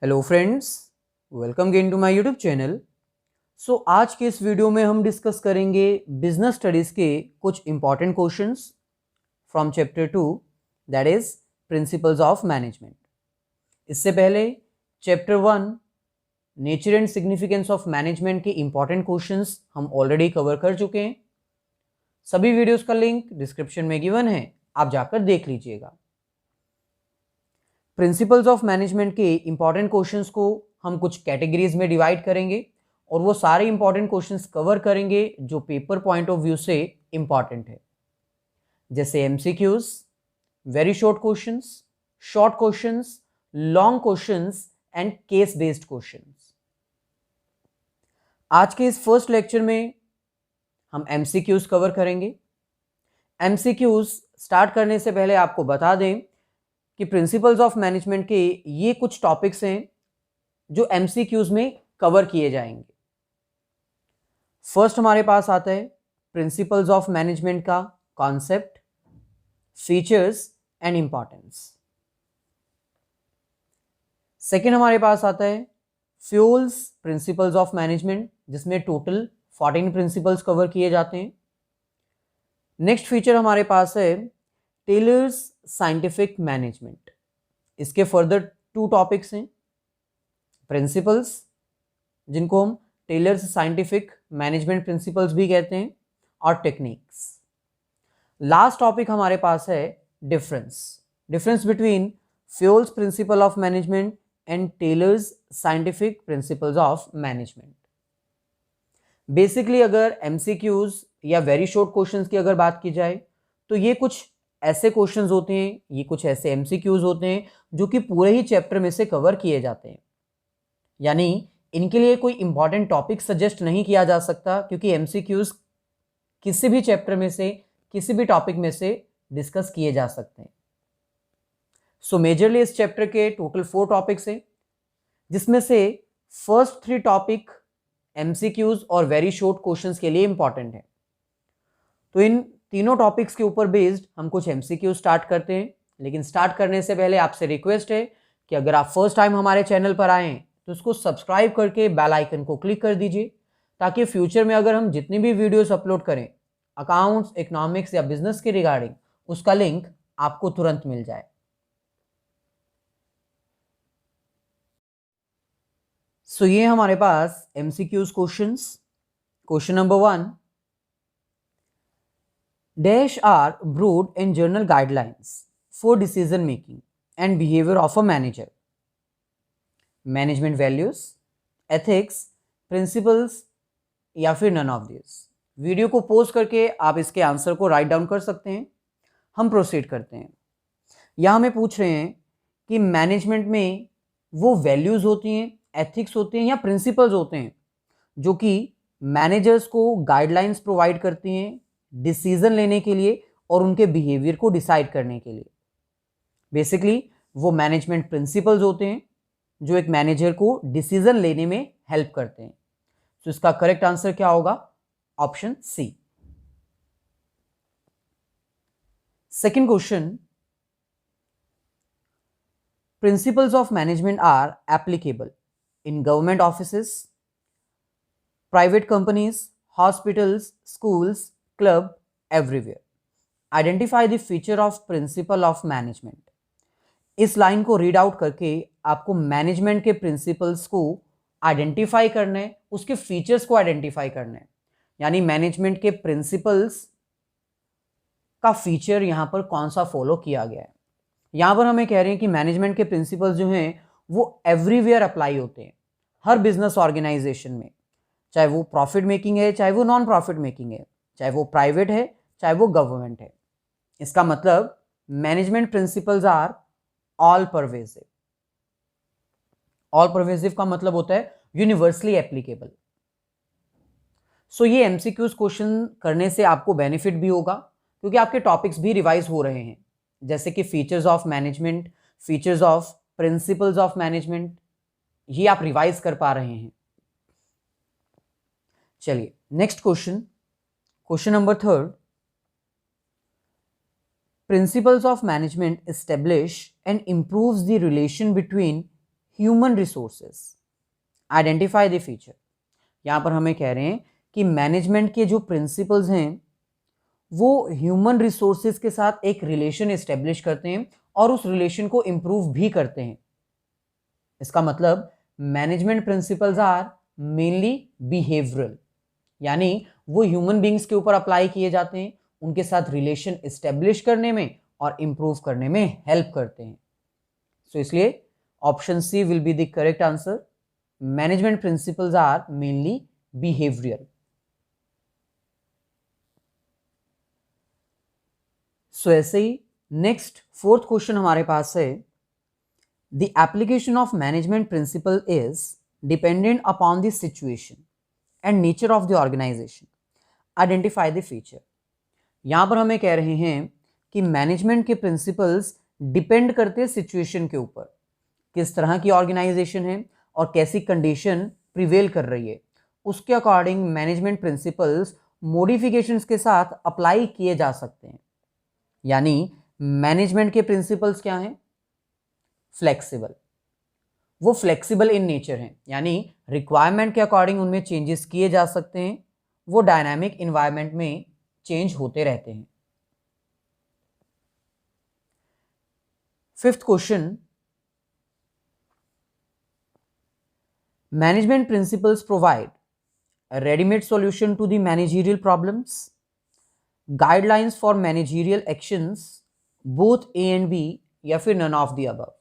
Hello friends, welcome again to my YouTube channel. So आज के इस वीडियो में हम डिस्कस करेंगे बिजनेस स्टडीज़ के कुछ important questions from chapter 2 that is principles of management. इससे पहले chapter 1 nature and significance of management के इंपॉर्टेंट क्वेश्चंस हम ऑलरेडी कवर कर चुके हैं। सभी वीडियोस का लिंक डिस्क्रिप्शन में गिवन है, आप जाकर देख लीजिएगा। प्रिंसिपल्स ऑफ मैनेजमेंट के इंपॉर्टेंट क्वेश्चंस को हम कुछ कैटेगरीज में डिवाइड करेंगे और वो सारे इंपॉर्टेंट क्वेश्चंस कवर करेंगे जो पेपर पॉइंट ऑफ व्यू से इंपॉर्टेंट है, जैसे MCQs, very short questions, short questions, long questions and case based questions. आज के इस फर्स्ट लेक्चर में हम एमसीक्यूज कवर करेंगे। एमसीक्यूज स्टार्ट करने से पहले आपको बता दें कि प्रिंसिपल्स ऑफ मैनेजमेंट के ये कुछ टॉपिक्स हैं जो एमसीक्यूज में कवर किए जाएंगे। फर्स्ट हमारे पास आता है प्रिंसिपल्स ऑफ मैनेजमेंट का concept, features and importance. Second हमारे पास आता है फ्यूल्स प्रिंसिपल्स ऑफ मैनेजमेंट, जिसमें टोटल 14 प्रिंसिपल्स कवर किए जाते हैं। नेक्स्ट फीचर हमारे पास है टेलर्स साइंटिफिक मैनेजमेंट। इसके फर्दर 2 टॉपिक्स हैं, प्रिंसिपल्स जिनको हम टेलर्स साइंटिफिक मैनेजमेंट प्रिंसिपल्स भी कहते हैं, और टेक्निक्स। लास्ट टॉपिक हमारे पास है difference between Fayol's principle of management and Taylor's scientific principles of management. Basically अगर एमसीक्यूज या वेरी शॉर्ट क्वेश्चंस की अगर बात की जाए तो ये कुछ ऐसे क्वेश्चंस होते हैं, ये कुछ ऐसे एमसीक्यूज होते हैं जो कि पूरे ही चैप्टर में से कवर किए जाते हैं। यानी इनके लिए कोई इंपॉर्टेंट टॉपिक सजेस्ट नहीं किया जा सकता, क्योंकि एमसीक्यूज किसी भी चैप्टर में से किसी भी टॉपिक में से डिस्कस किए जा सकते हैं। सो मेजरली इस चैप्टर के टोटल 4 टॉपिक्स हैं, जिसमें से फर्स्ट 3 टॉपिक एमसीक्यूज और वेरी शॉर्ट क्वेश्चंस के लिए इंपॉर्टेंट है। तो इन तीनों टॉपिक्स के ऊपर बेस्ड हम कुछ एमसीक्यू स्टार्ट करते हैं। लेकिन स्टार्ट करने से पहले आपसे रिक्वेस्ट है कि अगर आप फर्स्ट टाइम हमारे चैनल पर आए हैं तो उसको सब्सक्राइब करके बेल आइकन को क्लिक कर दीजिए, ताकि फ्यूचर में अगर हम जितनी भी वीडियोस अपलोड करें अकाउंट्स, इकोनॉमिक्स या बिजनेस के रिगार्डिंग, उसका लिंक आपको तुरंत मिल जाए। सो ये हमारे पास MCQs questions. Question number 1, Dash are broad and general guidelines for decision making and behavior of a manager. Management values, ethics, principles या फिर none of these। वीडियो को पॉज करके आप इसके आंसर को राइट डाउन कर सकते हैं। हम प्रोसीड करते हैं। यहाँ हमें पूछ रहे हैं कि मैनेजमेंट में वो वैल्यूज होती हैं, एथिक्स होते हैं या प्रिंसिपल्स होते हैं जो कि मैनेजर्स को गाइडलाइंस प्रोवाइड करती हैं डिसीजन लेने के लिए और उनके बिहेवियर को डिसाइड करने के लिए। बेसिकली वो मैनेजमेंट प्रिंसिपल्स होते हैं जो एक मैनेजर को डिसीजन लेने में हेल्प करते हैं। तो इसका करेक्ट आंसर क्या होगा? Option C. Second question, principles of management are applicable in government offices, private companies, hospitals, schools, club, everywhere. Identify the feature of principle of management. इस लाइन को रीड आउट करके आपको मैनेजमेंट के principles को identify करना है, उसके features को आइडेंटिफाई करना है। यानी मैनेजमेंट के प्रिंसिपल्स का फीचर यहां पर कौन सा फॉलो किया गया है। यहां पर हमें कह रहे हैं कि मैनेजमेंट के प्रिंसिपल्स जो हैं वो एवरीवेयर अप्लाई होते हैं, हर बिजनेस ऑर्गेनाइजेशन में, चाहे वो प्रॉफिट मेकिंग है, चाहे वो नॉन प्रॉफिट मेकिंग है, चाहे वो प्राइवेट है, चाहे वो गवर्नमेंट है। इसका मतलब management principles are all pervasive. All pervasive का मतलब होता है यूनिवर्सली एप्लीकेबल। सो ये एमसीक्यूज क्वेश्चन करने से आपको बेनिफिट भी होगा, क्योंकि आपके टॉपिक्स भी रिवाइज हो रहे हैं, जैसे कि features of management, features of principles of management, ये आप रिवाइज कर पा रहे हैं। चलिए next question, question number 3, Principles of management establish and improves the relation between human resources, identify the feature. यहां पर हमें कह रहे हैं कि मैनेजमेंट के जो प्रिंसिपल्स हैं वो ह्यूमन रिसोर्सेज के साथ एक रिलेशन एस्टेब्लिश करते हैं और उस रिलेशन को इंप्रूव भी करते हैं। इसका मतलब management principles are mainly behavioural, यानी वो ह्यूमन बींग्स के ऊपर अप्लाई किए जाते हैं, उनके साथ रिलेशन एस्टेब्लिश करने में और इंप्रूव करने में हेल्प करते हैं। सो इसलिए option C will be the correct answer. Management principles are mainly behavioural. So ऐसे ही नेक्स्ट फोर्थ क्वेश्चन हमारे पास है, the application of management principle is dependent upon the situation and nature of the organisation, identify the feature. यहां पर हमें कह रहे हैं कि मैनेजमेंट के प्रिंसिपल्स डिपेंड करते हैं सिचुएशन के ऊपर, किस तरह की ऑर्गेनाइजेशन है और कैसी कंडीशन प्रिवेल कर रही है, उसके अकॉर्डिंग मैनेजमेंट प्रिंसिपल्स मॉडिफिकेशंस के साथ अप्लाई किए जा सकते हैं। यानी मैनेजमेंट के प्रिंसिपल्स क्या हैं? फ्लेक्सिबल। वो फ्लेक्सिबल इन नेचर हैं, यानी रिक्वायरमेंट के अकॉर्डिंग उनमें चेंजेस किए जा सकते हैं। वो डायनामिक इन्वायरमेंट में चेंज होते रहते हैं। Fifth question, management principles provide readymade solution to the managerial problems, guidelines for managerial actions, both A and B, या फिर none of the above.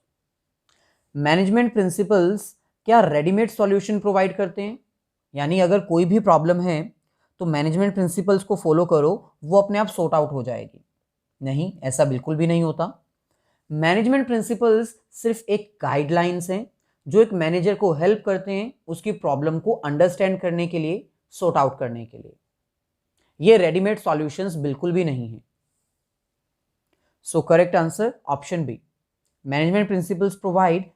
Management principles क्या रेडीमेड सॉल्यूशन प्रोवाइड करते हैं? यानी अगर कोई भी प्रॉब्लम है तो मैनेजमेंट प्रिंसिपल्स को फॉलो करो, वो अपने आप सॉर्ट आउट हो जाएगी? नहीं, ऐसा बिल्कुल भी नहीं होता। मैनेजमेंट प्रिंसिपल्स सिर्फ एक गाइडलाइंस हैं जो एक मैनेजर को हेल्प करते हैं उसकी प्रॉब्लम को अंडरस्टैंड करने के लिए, सॉर्ट आउट करने के लिए। ये रेडीमेड सॉल्यूशंस बिल्कुल भी नहीं है। So correct answer option B, management principles provide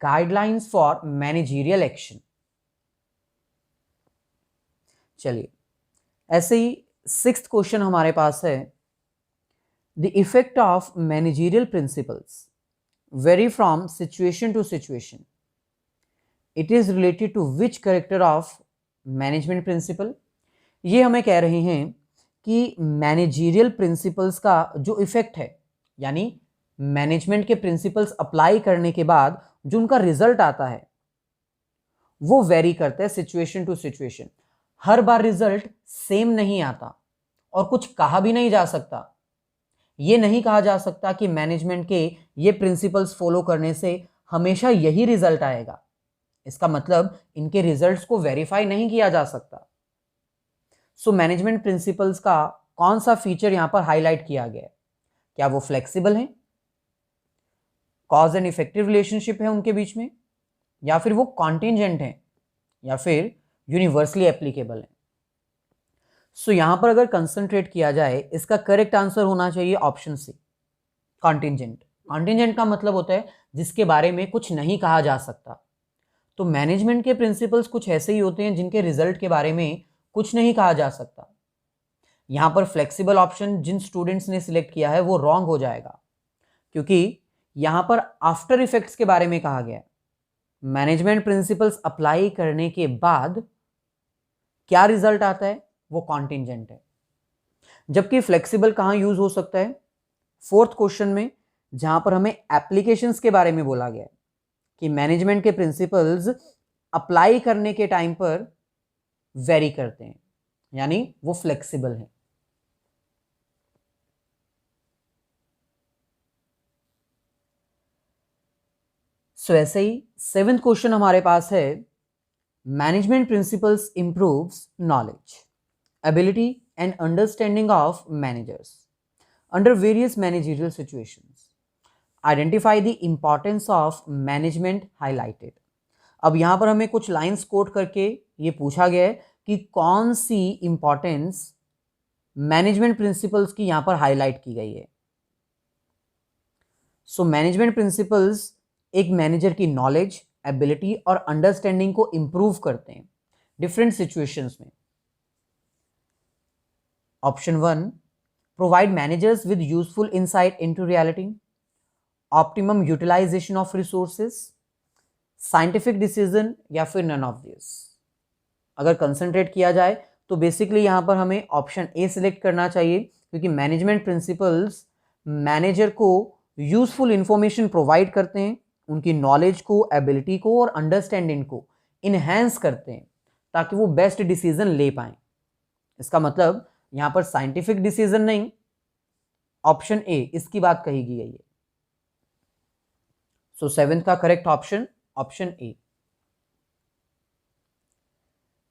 guidelines for managerial action. चलिए, ऐसे ही सिक्स्थ क्वेश्चन हमारे पास है, the effect of managerial principles vary from situation to situation, it is related to which character of management principle. ये हमें कह रहे हैं कि मैनेजरियल प्रिंसिपल्स का जो इफेक्ट है, यानी मैनेजमेंट के प्रिंसिपल्स अप्लाई करने के बाद जो उनका रिजल्ट आता है वो वेरी करता है सिचुएशन टू सिचुएशन। हर बार रिजल्ट सेम नहीं आता और कुछ कहा भी नहीं जा सकता। ये नहीं कहा जा सकता कि मैनेजमेंट के ये प्रिंसिपल्स फॉलो करने से हमेशा यही रिजल्ट आएगा। इसका मतलब इनके रिजल्ट्स को वेरीफाई नहीं किया जा सकता। सो मैनेजमेंट प्रिंसिपल्स का कौन सा फीचर यहां पर हाईलाइट किया गया है? क्या वो फ्लेक्सिबल है, कॉज एंड इफेक्टिव रिलेशनशिप है उनके बीच में, या फिर वो कॉन्टिंजेंट है, या फिर यूनिवर्सली एप्लीकेबल है? सो यहां पर अगर कंसंट्रेट किया जाए, इसका करेक्ट आंसर होना चाहिए ऑप्शन सी, कॉन्टिंजेंट। कॉन्टिंजेंट का मतलब होता है जिसके बारे में कुछ नहीं कहा जा सकता। तो मैनेजमेंट के प्रिंसिपल्स कुछ ऐसे ही होते हैं जिनके रिजल्ट के बारे में कुछ नहीं कहा जा सकता। यहां पर फ्लेक्सिबल ऑप्शन जिन स्टूडेंट्स ने सिलेक्ट किया है वो रॉन्ग हो जाएगा, क्योंकि यहां पर आफ्टर इफेक्ट्स के बारे में कहा गया है। मैनेजमेंट प्रिंसिपल्स अप्लाई करने के बाद क्या रिजल्ट आता है वो कॉन्टिंजेंट है। जबकि फ्लेक्सिबल कहां यूज हो सकता है? फोर्थ क्वेश्चन में, जहां पर हमें एप्लीकेशंस के बारे में बोला गया है कि मैनेजमेंट के प्रिंसिपल्स अप्लाई करने के टाइम पर वेरी करते हैं, यानी वो फ्लेक्सिबल है। सो ऐसे ही सेवेंथ क्वेश्चन हमारे पास है, management principles improves knowledge, ability and understanding of managers under various managerial situations, identify the importance of management highlighted. अब यहां पर हमें कुछ लाइंस कोट करके ये पूछा गया है कि कौन सी इंपॉर्टेंस मैनेजमेंट प्रिंसिपल्स की यहां पर हाईलाइट की गई है। सो मैनेजमेंट प्रिंसिपल्स एक मैनेजर की नॉलेज, एबिलिटी और अंडरस्टैंडिंग को इंप्रूव करते हैं डिफरेंट सिचुएशंस में। Option 1, provide managers with useful insight into reality, optimum utilisation of resources, scientific decision या फिर नन ऑफ दिस। अगर कंसंट्रेट किया जाए तो बेसिकली यहाँ पर हमें ऑप्शन ए सिलेक्ट करना चाहिए, क्योंकि मैनेजमेंट प्रिंसिपल्स मैनेजर को यूजफुल इंफॉर्मेशन प्रोवाइड करते हैं, उनकी नॉलेज को, एबिलिटी को और अंडरस्टैंडिंग को इनहेंस करते हैं ताकि वो बेस्ट डिसीजन ले पाए। इसका मतलब यहां पर साइंटिफिक डिसीजन नहीं, ऑप्शन ए इसकी बात कही गई है। सो सेवेंथ का correct option option A.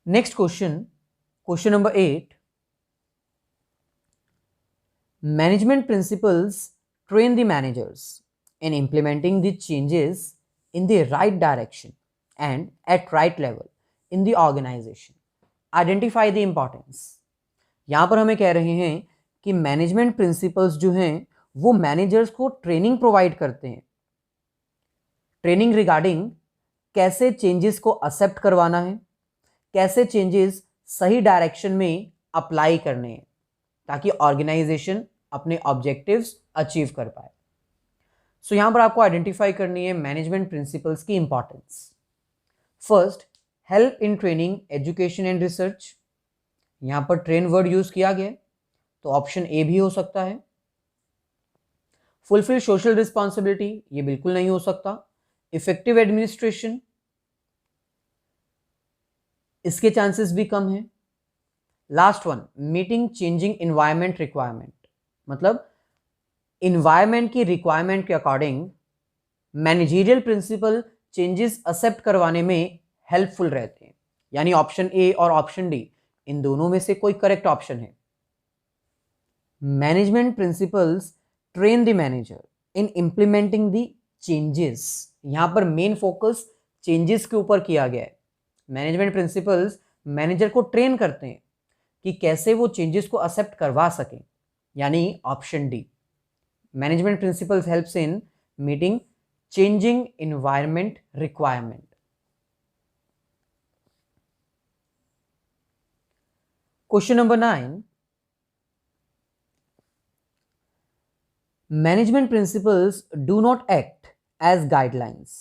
Next question, question number 8, management principles train the managers in implementing the changes in the right direction and at right level in the organization. Identify the importance. यहां पर हमें कह रहे हैं कि management principles जो हैं वो मैनेजर्स को ट्रेनिंग प्रोवाइड करते हैं, ट्रेनिंग रिगार्डिंग कैसे चेंजेस को एक्सेप्ट करवाना है, कैसे चेंजेस सही डायरेक्शन में अप्लाई करने हैं ताकि ऑर्गेनाइजेशन अपने ऑब्जेक्टिव्स अचीव कर पाए। सो यहां पर आपको आइडेंटिफाई करनी है मैनेजमेंट प्रिंसिपल्स की importance. First, help in training, education and research. यहां पर ट्रेन वर्ड यूज किया गया तो ऑप्शन ए भी हो सकता है। फुलफिल सोशल रिस्पॉन्सिबिलिटी, ये बिल्कुल नहीं हो सकता। इफेक्टिव एडमिनिस्ट्रेशन, इसके चांसेस भी कम है। Last one, meeting changing environment requirement, मतलब इन्वायरमेंट की रिक्वायरमेंट के according managerial principle changes accept करवाने में हेल्पफुल रहते हैं। यानी ऑप्शन ए और ऑप्शन डी इन दोनों में से कोई करेक्ट ऑप्शन है। Management principles train the manager in implementing the changes. यहां पर मेन फोकस चेंजेस के ऊपर किया गया है। मैनेजमेंट प्रिंसिपल्स मैनेजर को ट्रेन करते हैं कि कैसे वो चेंजेस को एक्सेप्ट करवा सकें, यानी option D. Management principles helps in meeting changing environment requirement. Question number 9, management principles do not act as guidelines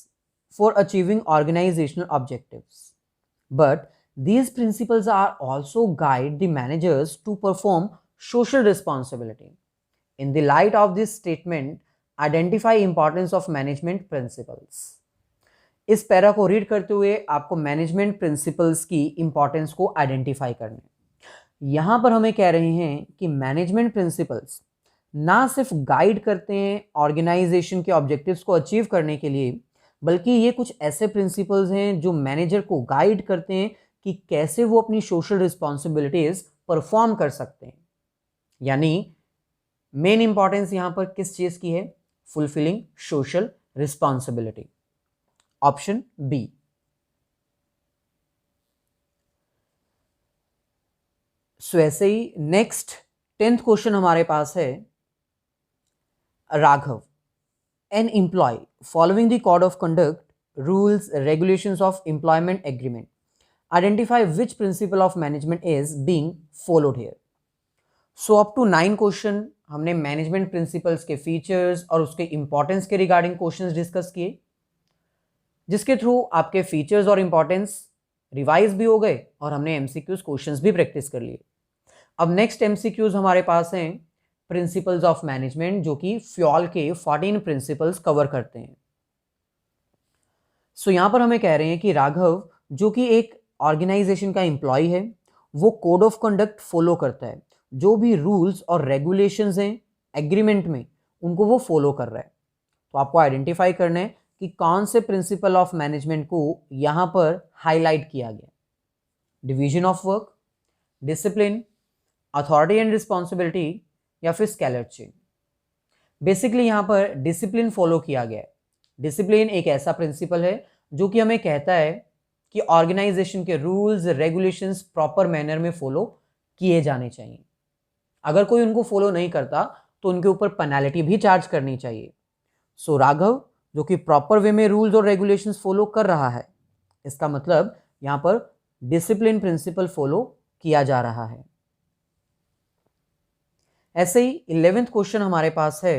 for achieving organizational objectives, but these principles are also guide the managers to perform social responsibility. In the light of this statement, identify importance of management principles. इस para को read करते हुए आपको management principles की importance को identify करना है। यहां पर हमें कह रहे हैं कि मैनेजमेंट प्रिंसिपल्स ना सिर्फ गाइड करते हैं ऑर्गेनाइजेशन के ऑब्जेक्टिव्स को अचीव करने के लिए, बल्कि ये कुछ ऐसे प्रिंसिपल्स हैं जो मैनेजर को गाइड करते हैं कि कैसे वो अपनी सोशल रिस्पॉन्सिबिलिटीज परफॉर्म कर सकते हैं। यानी मेन इंपॉर्टेंस यहां पर किस चीज की है? Fulfilling social responsibility, option B. So ऐसे ही नेक्स्ट 10th क्वेश्चन हमारे पास है, Raghav, an employee following the code of conduct, rules, regulations of employment agreement, identify which principle of management is being followed here. So up to 9 question हमने management principles के features और उसके importance के regarding questions discuss किए, जिसके through आपके features और importance revise भी हो गए और हमने एमसीक्यूज क्वेश्चंस भी प्रैक्टिस कर लिए। अब नेक्स्ट एमसीक्यूज हमारे पास हैं प्रिंसिपल्स ऑफ मैनेजमेंट, जो कि फ्योल के 14 प्रिंसिपल्स कवर करते हैं। सो यहां पर हमें कह रहे हैं कि राघव, जो कि एक ऑर्गेनाइजेशन का एम्प्लॉय है, वो कोड ऑफ कंडक्ट फॉलो करता है। जो भी रूल्स और रेगुलेशंस हैं एग्रीमेंट में, उनको वो फॉलो कर रहा है। तो आपको आइडेंटिफाई करना है कि कौन से प्रिंसिपल ऑफ मैनेजमेंट को यहां पर हाईलाइट किया गया। Division of work, discipline, authority and responsibility, या फिर स्केलर चेन। बेसिकली यहां पर डिसिप्लिन फॉलो किया गया है। डिसिप्लिन एक ऐसा प्रिंसिपल है जो कि हमें कहता है कि ऑर्गेनाइजेशन के रूल्स रेगुलेशंस प्रॉपर मैनर में फॉलो किए जाने चाहिए। अगर कोई उनको फॉलो नहीं करता तो उनके ऊपर पेनल्टी भी चार्ज करनी चाहिए। सो राघव, जो कि प्रॉपर वे में रूल्स और रेगुलेशंस फॉलो कर रहा है, इसका मतलब यहां पर डिसिप्लिन प्रिंसिपल फॉलो किया जा रहा है। ऐसे ही 11th क्वेश्चन हमारे पास है,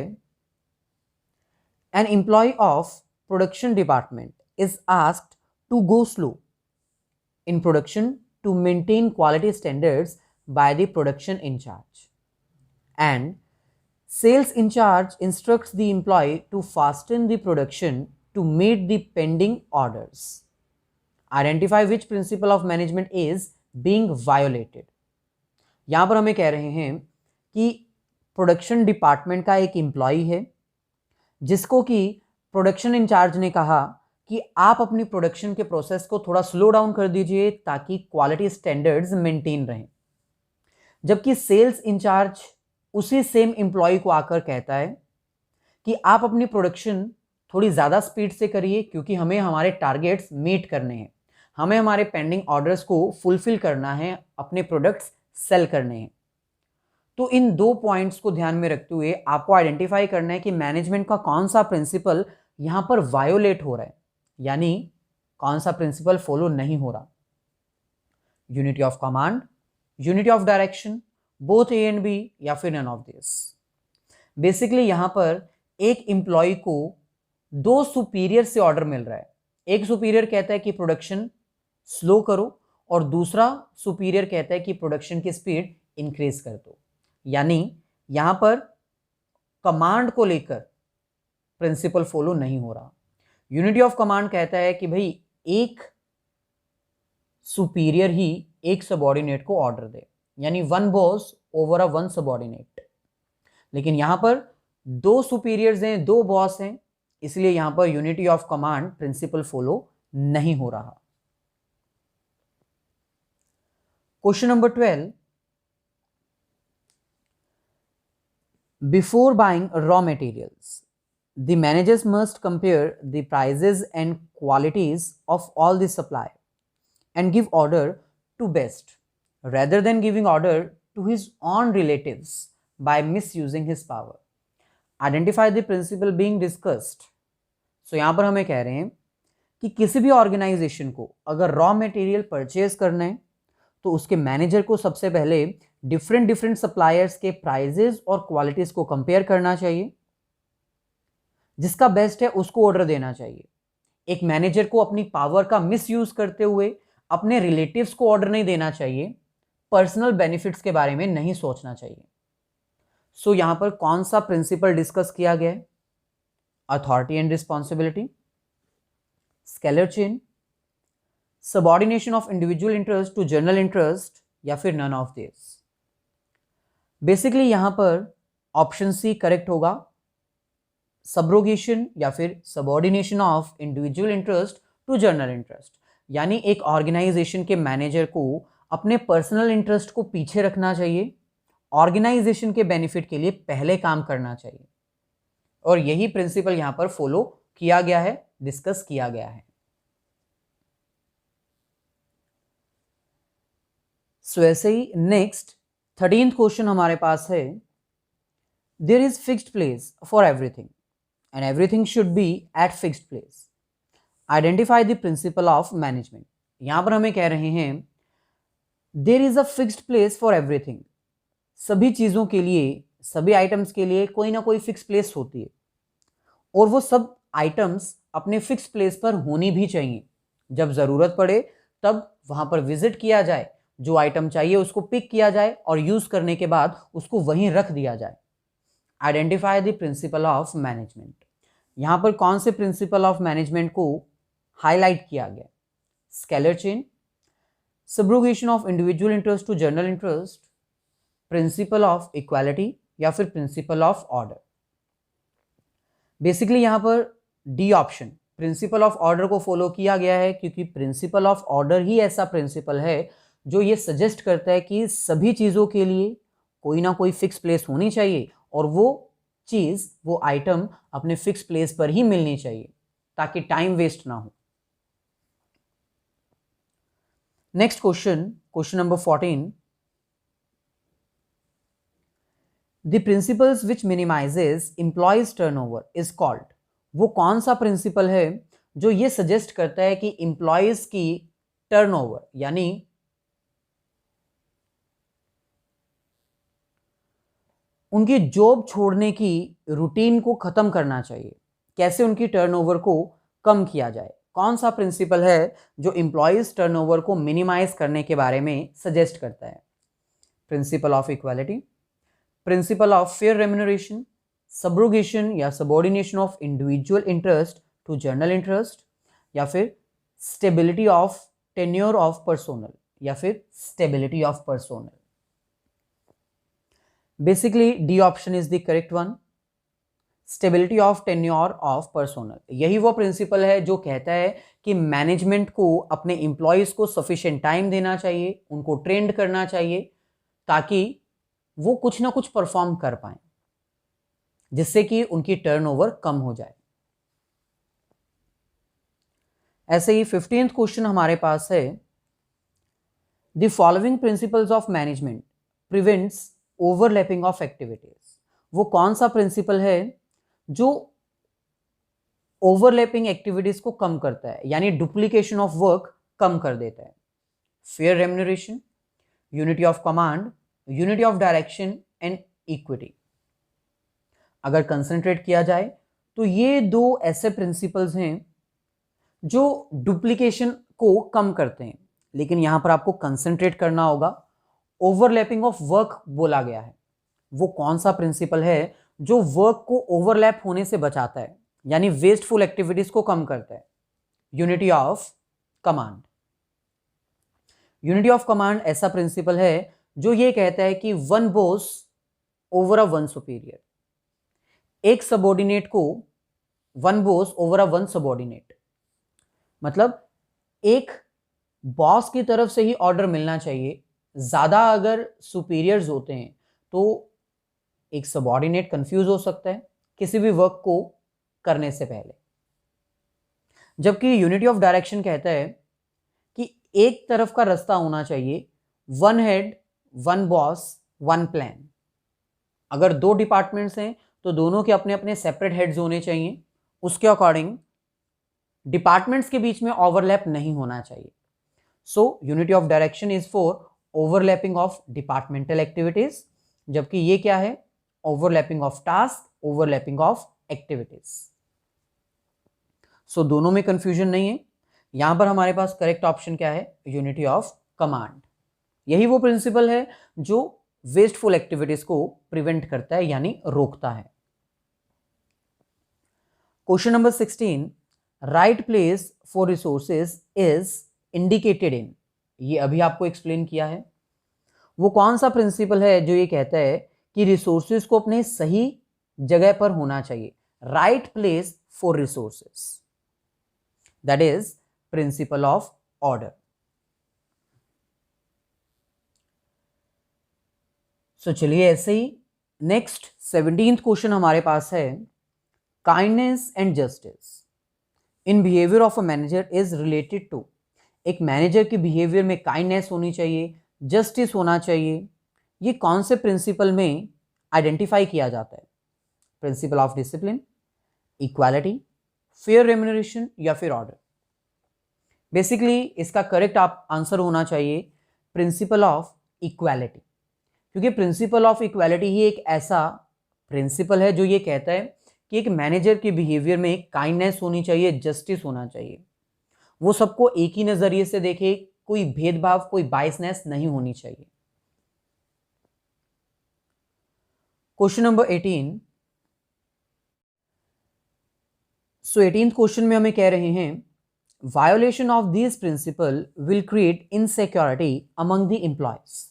an employee of production department is asked to go slow in production to maintain quality standards by the production in charge, and sales in charge instructs the employee to fasten the production to meet the pending orders. Identify which principle of management is being violated. यहां पर हमें कह रहे हैं कि production department का एक employ है जिसको कि प्रोडक्शन इंचार्ज ने कहा कि आप अपनी प्रोडक्शन के प्रोसेस को थोड़ा स्लो डाउन कर दीजिए ताकि क्वालिटी स्टैंडर्ड्स मेंटेन रहें, जबकि सेल्स इंचार्ज उसी सेम एम्प्लॉय को आकर कहता है कि आप अपनी प्रोडक्शन थोड़ी ज़्यादा स्पीड से करिए क्योंकि हमें हमारे टारगेट्स मीट करने हैं, हमें हमारे पेंडिंग ऑर्डर्स को फुलफिल करना है, अपने प्रोडक्ट्स सेल करने हैं। तो इन दो पॉइंट्स को ध्यान में रखते हुए आपको आइडेंटिफाई करना है कि मैनेजमेंट का कौन सा प्रिंसिपल यहां पर वायोलेट हो रहा है, यानी कौन सा प्रिंसिपल फॉलो नहीं हो रहा। Unity of command, unity of direction, both A and B, या फिर नन ऑफ दिस। बेसिकली यहां पर एक एम्प्लॉय को दो सुपीरियर से ऑर्डर मिल रहा है। एक सुपीरियर कहता है कि प्रोडक्शन स्लो करो और दूसरा सुपीरियर कहता है कि प्रोडक्शन की स्पीड इंक्रीज कर दो, यानी यहां पर कमांड को लेकर प्रिंसिपल फॉलो नहीं हो रहा। यूनिटी ऑफ कमांड कहता है कि भाई एक सुपीरियर ही एक सबऑर्डिनेट को ऑर्डर दे, यानी one boss over a one subordinate. लेकिन यहां पर दो सुपीरियर्स हैं, दो बॉस हैं, इसलिए यहां पर unity of command principle follow नहीं हो रहा। Question number 12, before buying raw materials, the managers must compare the prices and qualities of all the supply and give order to best rather than giving order to his own relatives by misusing his power. Identify the principle being discussed. So यहां पर हमें कह रहे हैं कि किसी भी organisation को अगर रॉ मटेरियल परचेज करना है तो उसके मैनेजर को सबसे पहले डिफरेंट सप्लायर्स के प्राइजेस और क्वालिटीज को कंपेयर करना चाहिए, जिसका बेस्ट है उसको ऑर्डर देना चाहिए। एक मैनेजर को अपनी पावर का मिसयूज करते हुए अपने रिलेटिव्स को ऑर्डर नहीं देना चाहिए, पर्सनल बेनिफिट्स के बारे में नहीं सोचना चाहिए। सो यहां पर कौन सा प्रिंसिपल डिस्कस किया गया है? Authority and responsibility, scalar chain, subordination of individual interest to general interest, या फिर नन ऑफ दिस। बेसिकली यहां पर ऑप्शन सी करेक्ट होगा, सबरोगेशन या फिर subordination of individual interest to general interest, यानी एक ऑर्गेनाइजेशन के मैनेजर को अपने पर्सनल इंटरेस्ट को पीछे रखना चाहिए, ऑर्गेनाइजेशन के बेनिफिट के लिए पहले काम करना चाहिए, और यही प्रिंसिपल यहां पर फॉलो किया गया है, डिस्कस किया गया है। सो ऐसे ही नेक्स्ट 13th क्वेश्चन हमारे पास है, there is fixed place for everything and everything should be at fixed place. Identify the principle of management. यहां पर हमें कह रहे हैं there is a fixed place for everything. सभी चीजों के लिए, सभी आइटम्स के लिए कोई ना कोई फिक्स प्लेस होती है और वो सब आइटम्स अपने फिक्स प्लेस पर होनी भी चाहिए। जब जरूरत पड़े तब वहां पर विजिट किया जाए, जो आइटम चाहिए उसको पिक किया जाए और यूज करने के बाद उसको वहीं रख दिया जाए। Identify the principle of management. यहां पर कौन से प्रिंसिपल ऑफ मैनेजमेंट को हाईलाइट किया गया? Scalar chain, subrogation of individual interest to general interest, principle of equality, या फिर प्रिंसिपल ऑफ ऑर्डर। बेसिकली यहां पर D option principle of order को फॉलो किया गया है, क्योंकि प्रिंसिपल ऑफ ऑर्डर ही ऐसा प्रिंसिपल है जो ये सजेस्ट करता है कि सभी चीज़ों के लिए कोई ना कोई फिक्स प्लेस होनी चाहिए और वो चीज़, वो आइटम अपने फिक्स प्लेस पर ही मिलनी चाहिए ताकि टाइम वेस्ट ना हो। Next question, question number 14, the principles which minimises employees turnover is called. वो कौन सा प्रिंसिपल है जो ये सजेस्ट करता है कि एम्प्लॉयज की टर्नओवर, यानी उनकी जॉब छोड़ने की रूटीन को खत्म करना चाहिए, कैसे उनकी टर्नओवर को कम किया जाए। कौन सा प्रिंसिपल है जो एम्प्लॉयज टर्नओवर को मिनिमाइज करने के बारे में सजेस्ट करता है? Principle of equality, principle of fair remuneration, subrogation या subordination of individual interest to general interest, या फिर stability of tenure of personnel, या फिर stability of personnel. Basically D option is the correct one, stability of tenure of personnel. यही वो principal है जो कहता है कि मैनेजमेंट को अपने एम्प्लॉयज को सफिशिएंट टाइम देना चाहिए, उनको ट्रेंड करना चाहिए ताकि वो कुछ ना कुछ परफॉर्म कर पाए, जिससे कि उनकी टर्नओवर कम हो जाए। ऐसे ही 15th क्वेश्चन हमारे पास है, the following principles of management prevents overlapping of activities. वो कौन सा प्रिंसिपल है जो ओवरलैपिंग एक्टिविटीज को कम करता है, यानी डुप्लीकेशन ऑफ वर्क कम कर देता है? Fair remuneration, unity of command, unity of direction and equity. अगर कंसंट्रेट किया जाए तो ये दो ऐसे प्रिंसिपल्स हैं जो डुप्लीकेशन को कम करते हैं, लेकिन यहां पर आपको कंसंट्रेट करना होगा। ओवरलैपिंग ऑफ वर्क बोला गया है, वो कौन सा प्रिंसिपल है जो वर्क को ओवरलैप होने से बचाता है, यानी वेस्टफुल एक्टिविटीज को कम करता है? Unity of command. Unity of command ऐसा प्रिंसिपल है जो ये कहता है कि one boss over a one superior, एक सबॉर्डिनेट को one boss over a one subordinate, मतलब एक बॉस की तरफ से ही ऑर्डर मिलना चाहिए। ज्यादा अगर सुपीरियर्स होते हैं तो एक सबॉर्डिनेट कंफ्यूज हो सकता है किसी भी वर्क को करने से पहले। जबकि यूनिटी ऑफ डायरेक्शन कहता है कि एक तरफ का रास्ता होना चाहिए, one head one boss one plan. अगर दो डिपार्टमेंट्स हैं तो दोनों के अपने अपने सेपरेट हेड्स होने चाहिए, उसके अकॉर्डिंग डिपार्टमेंट्स के बीच में ओवरलैप नहीं होना चाहिए। So unity of direction is for overlapping of departmental activities, जबकि ये क्या है? Overlapping of task, overlapping of activities. So दोनों में कंफ्यूजन नहीं है। यहां पर हमारे पास करेक्ट ऑप्शन क्या है? Unity of command. यही वो प्रिंसिपल है जो वेस्टफुल एक्टिविटीज को प्रिवेंट करता है, यानी रोकता है। Question number 16, right place for resources is indicated in. ये अभी आपको एक्सप्लेन किया है। वो कौन सा प्रिंसिपल है जो ये कहता है कि रिसोर्सेज को अपने सही जगह पर होना चाहिए? Right place for resources, that is principle of order. So चलिए ऐसे ही नेक्स्ट 17th क्वेश्चन हमारे पास है, kindness and justice in behaviour of a manager is related to. एक मैनेजर के बिहेवियर में काइंडनेस होनी चाहिए, जस्टिस होना चाहिए। ये कौन से प्रिंसिपल में आइडेंटिफाई किया जाता है? Principle of discipline, equality, fair remuneration या फिर ऑर्डर? बेसिकली इसका करेक्ट आंसर होना चाहिए प्रिंसिपल ऑफ इक्वालिटी, क्योंकि प्रिंसिपल ऑफ इक्वालिटी ही एक ऐसा प्रिंसिपल है जो ये कहता है कि एक मैनेजर के बिहेवियर में काइंडनेस होनी चाहिए, जस्टिस होना चाहिए, वो सबको एक ही नजरिए से देखे, कोई भेदभाव, कोई बायसनेस नहीं होनी चाहिए। Question number 18। सो 18th क्वेश्चन में हमें कह रहे हैं, violation of this principle will create insecurity among the employees.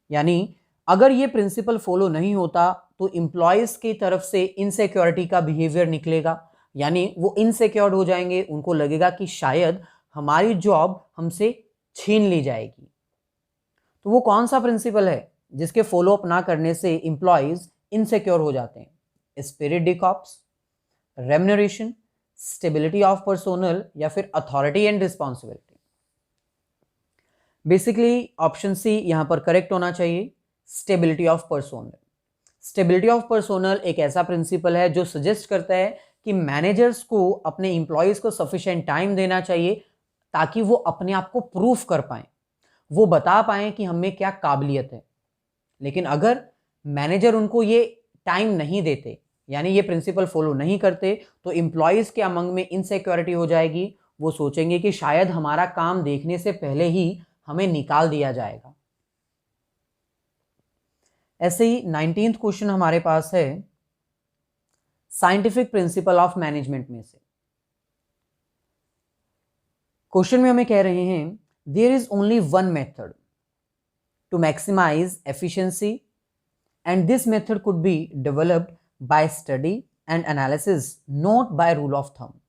यानी अगर ये प्रिंसिपल फॉलो नहीं होता तो एम्प्लॉयज की तरफ से इनसिक्योरिटी का बिहेवियर निकलेगा, यानी वो इनसिक्योर हो जाएंगे, उनको लगेगा कि शायद हमारी जॉब हमसे छीन ली जाएगी। तो वो कौन सा प्रिंसिपल है जिसके फॉलो अप ना करने से एम्प्लॉयज इनसिक्योर हो जाते हैं? Spirit de corps, remuneration, stability of personnel या फिर authority and responsibility? Basically option C यहां पर करेक्ट होना चाहिए, stability of personnel. Stability of personnel एक ऐसा प्रिंसिपल है जो सजेस्ट करता है कि मैनेजर्स को अपने एम्प्लॉयज को सफिशिएंट टाइम देना चाहिए ताकि वो अपने आप को प्रूफ कर पाएं, वो बता पाएं कि हमें क्या काबिलियत है। लेकिन अगर मैनेजर उनको ये टाइम नहीं देते यानी ये प्रिंसिपल फॉलो नहीं करते तो एम्प्लॉयज़ के अमंग में इनसिक्योरिटी हो जाएगी, वो सोचेंगे कि शायद हमारा काम देखने से पहले ही हमें निकाल दिया जाएगा। ऐसे ही 19th क्वेश्चन हमारे पास है साइंटिफिक प्रिंसिपल ऑफ मैनेजमेंट में से। क्वेश्चन में हमें कह रहे हैं there is only one method to maximise efficiency and this method could be developed by study and analysis not by rule of thumb.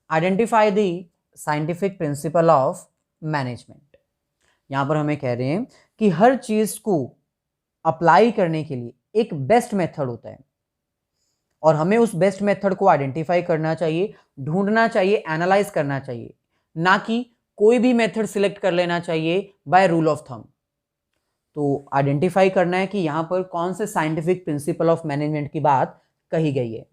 Identify the scientific principle of management. यहां पर हमें कह रहे हैं कि हर चीज को अप्लाई करने के लिए एक बेस्ट मेथड होता है और हमें उस बेस्ट मेथड को आइडेंटिफाई करना चाहिए, ढूंढना चाहिए, एनालाइज करना चाहिए, ना कि कोई भी मेथड सिलेक्ट कर लेना चाहिए बाय रूल ऑफ थंब। तो आइडेंटिफाई करना है कि यहां पर कौन से साइंटिफिक प्रिंसिपल ऑफ मैनेजमेंट की बात कही गई है।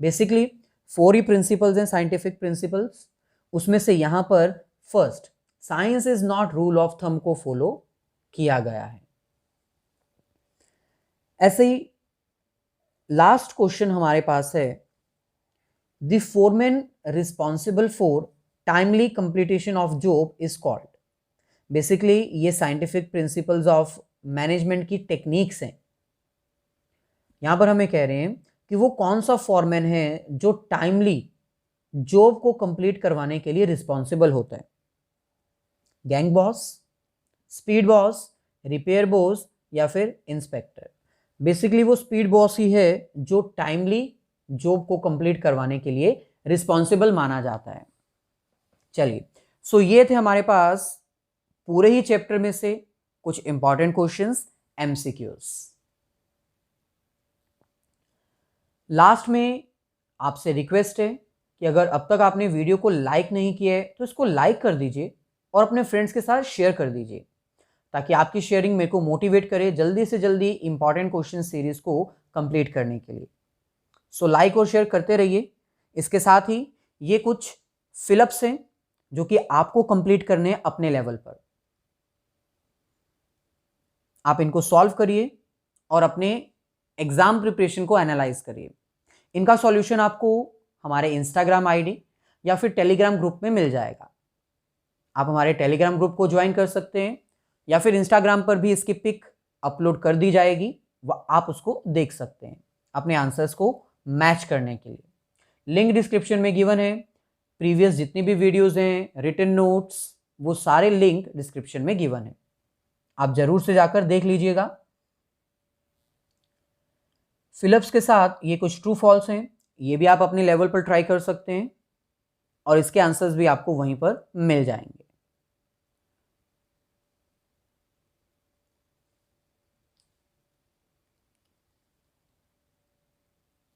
बेसिकली 4 ही प्रिंसिपल्स हैं साइंटिफिक प्रिंसिपल्स, उसमें से यहां पर first science is not rule of thumb को फॉलो किया गया है। ऐसे ही लास्ट क्वेश्चन हमारे पास है the foreman responsible for timely completion of job is called. Basically ये साइंटिफिक प्रिंसिपल्स ऑफ मैनेजमेंट की टेक्निक्स हैं। यहां पर हमें कह रहे हैं कि वो कौन सा फॉरमैन है जो टाइमली जॉब को कंप्लीट करवाने के लिए रिस्पॉन्सिबल होता है। Gang boss, speed boss, repair boss या फिर इंस्पेक्टर। बेसिकली वो स्पीड बॉस ही है जो टाइमली जॉब को कंप्लीट करवाने के लिए रिस्पॉन्सिबल माना जाता है। चलिए, सो ये थे हमारे पास पूरे ही चैप्टर में से कुछ इंपॉर्टेंट क्वेश्चंस, एमसीक्यूज। लास्ट में आपसे रिक्वेस्ट है कि अगर अब तक आपने वीडियो को लाइक नहीं किया है तो इसको लाइक कर दीजिए और अपने फ्रेंड्स के साथ शेयर कर दीजिए, ताकि आपकी शेयरिंग मेरे को मोटिवेट करे जल्दी से जल्दी इंपॉर्टेंट क्वेश्चन सीरीज को कंप्लीट करने के लिए। सो लाइक और शेयर करते रहिए। इसके साथ ही ये कुछ फिलअप्स हैं जो कि आपको कंप्लीट करने हैं अपने लेवल पर। आप इनको सॉल्व करिए और अपने एग्जाम प्रिपरेशन को एनालाइज करिए। इनका सॉल्यूशन आपको हमारे इंस्टाग्राम आईडी या फिर टेलीग्राम ग्रुप में मिल जाएगा। आप हमारे टेलीग्राम ग्रुप को ज्वाइन कर सकते हैं या फिर इंस्टाग्राम पर भी इसकी पिक अपलोड कर दी जाएगी, आप उसको देख सकते हैं अपने आंसर्स को मैच करने के लिए। लिंक डिस्क्रिप्शन में गिवन है। प्रीवियस जितनी भी वीडियोस हैं, रिटन नोट्स, वो सारे लिंक डिस्क्रिप्शन में गिवन है, आप जरूर से जाकर देख लीजिएगा। फिलअप्स के साथ ये कुछ ट्रू फॉल्स हैं, ये भी आप अपने लेवल पर ट्राई कर सकते हैं और इसके आंसर्स भी आपको वहीं पर मिल जाएंगे।